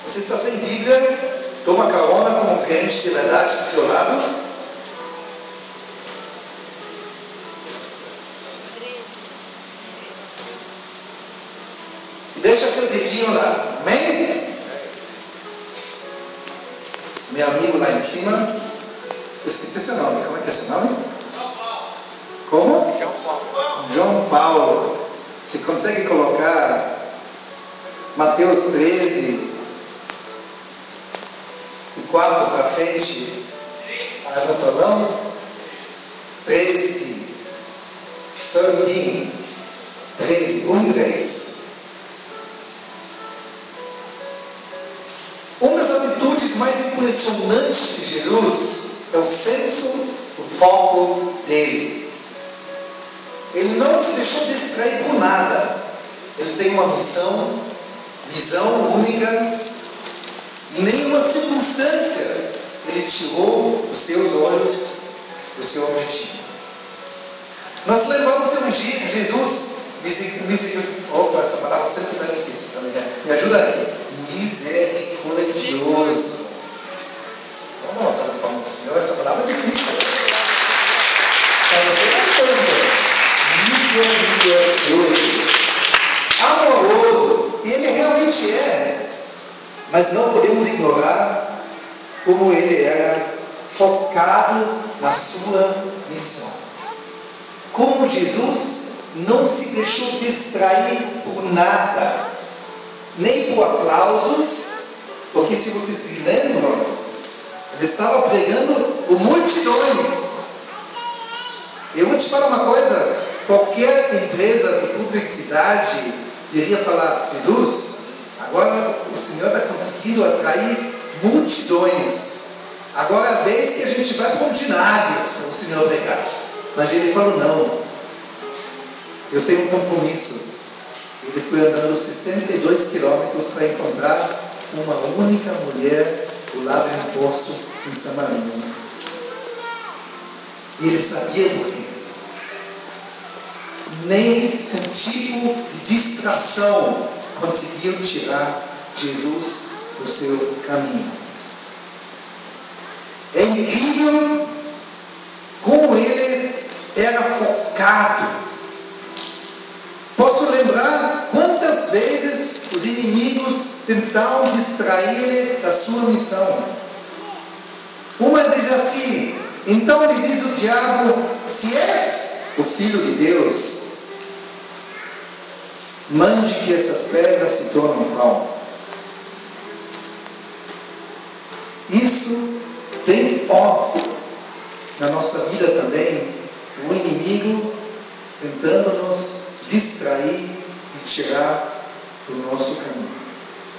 Você está sem Bíblia? Toma carona com um crente de verdade do teu lado. E deixa seu dedinho lá. Amém? Meu amigo lá em cima, eu esqueci seu nome. Como é que é seu nome? João Paulo. Como? João Paulo. João Paulo. Você consegue colocar Mateus 13, de 4 para frente, no telão? 13, 1 e 10. Uma das atitudes mais impressionantes de Jesus é o senso, o foco dele. Ele não se deixou distrair por nada. Ele tem uma missão, visão única. Em nenhuma circunstância ele tirou os seus olhos do seu objetivo. Nós lembramos que um dia Jesus opa, essa palavra sempre está difícil também, né? Me ajuda aqui. Misericordioso. Vamos lá, sabe para o Senhor, essa palavra é difícil. Para você não tanto. Misericordioso. Amoroso. E ele realmente é. Mas não podemos ignorar como ele era focado na sua missão. Como Jesus não se deixou distrair por nada, nem por aplausos, porque se vocês se lembram, ele estava pregando por multidões. Eu vou te falar uma coisa: qualquer empresa de publicidade iria falar: Jesus, agora o Senhor está conseguindo atrair multidões. Agora é a vez que a gente vai para os ginásios para o Senhor pregar. Mas ele falou: não, eu tenho um compromisso. Ele foi andando 62 quilômetros para encontrar uma única mulher do lado de um poço em Samaria. E ele sabia por quê. Nem um tipo de distração conseguiu tirar Jesus do seu caminho. É incrível como ele era focado. Posso lembrar quantas vezes os inimigos tentaram distrair da sua missão. Uma diz assim: então lhe diz o diabo, se és o Filho de Deus, mande que essas pedras se tornem pão. Isso tem foco na nossa vida também, o inimigo tentando nos distrair e tirar do nosso caminho,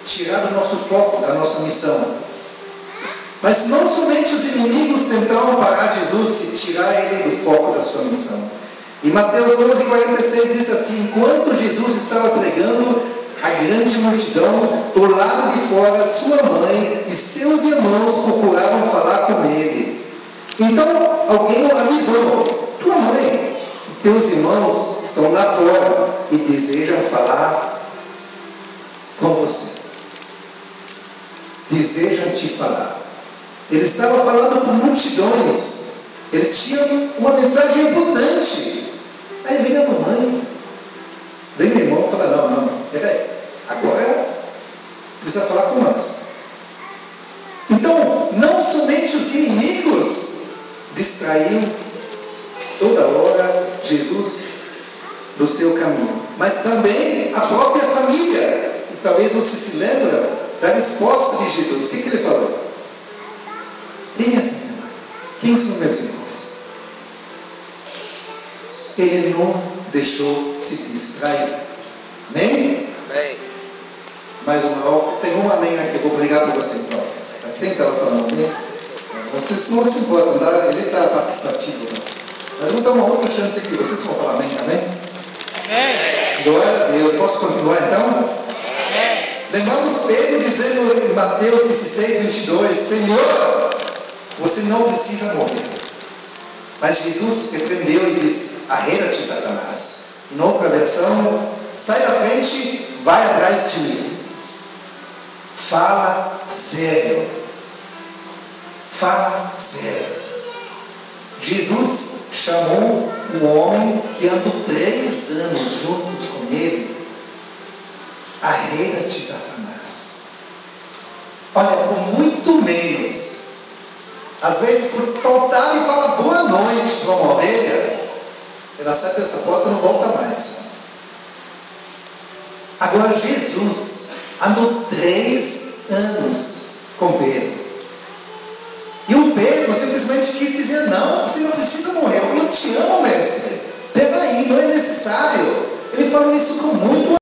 tirar do nosso foco, da nossa missão. Mas não somente os inimigos tentaram parar Jesus e tirar ele do foco da sua missão. Em Mateus 12:46 diz assim: enquanto Jesus estava pregando, a grande multidão, do lado de fora, sua mãe e seus irmãos procuravam falar com ele. Então alguém o avisou: tua mãe e teus irmãos estão lá fora e desejam falar com você. Desejam te falar. Ele estava falando com multidões. Ele tinha uma mensagem importante. Aí vem a mamãe, vem meu irmão e fala: não, peraí, agora precisa falar com nós. Então, não somente os inimigos distraíam toda hora Jesus do seu caminho, mas também a própria família. E talvez você se lembra da resposta de Jesus. O que ele falou? Quem é essa minha mãe? Quem são meus irmãos? Ele não deixou se distrair. Nem? Amém. Mais uma, tem um amém aqui, vou pregar para você então. Quem estava falando amém? Vocês não se importam, tá? Ele está participativo. Né? Mas vou dar uma outra chance aqui. Vocês vão falar amém? Amém? Amém. Glória a Deus. Posso continuar então? Amém. Lembramos Pedro dizendo em Mateus 16:22: Senhor, você não precisa morrer. Mas Jesus repreendeu e disse: arreda-te, Satanás. Em outra versão: sai da frente, vai atrás de mim. Fala sério. Fala sério. Jesus chamou um homem que andou 3 anos juntos com ele a reira de Satanás. Olha, por muito menos, às vezes por faltar e falar boa noite para uma ovelha, ela sai dessa porta e não volta mais. Agora Jesus andou 3 anos com Pedro. E o Pedro simplesmente quis dizer: não, você não precisa morrer, eu te amo, mestre. Pega aí, não é necessário. Ele falou isso com muito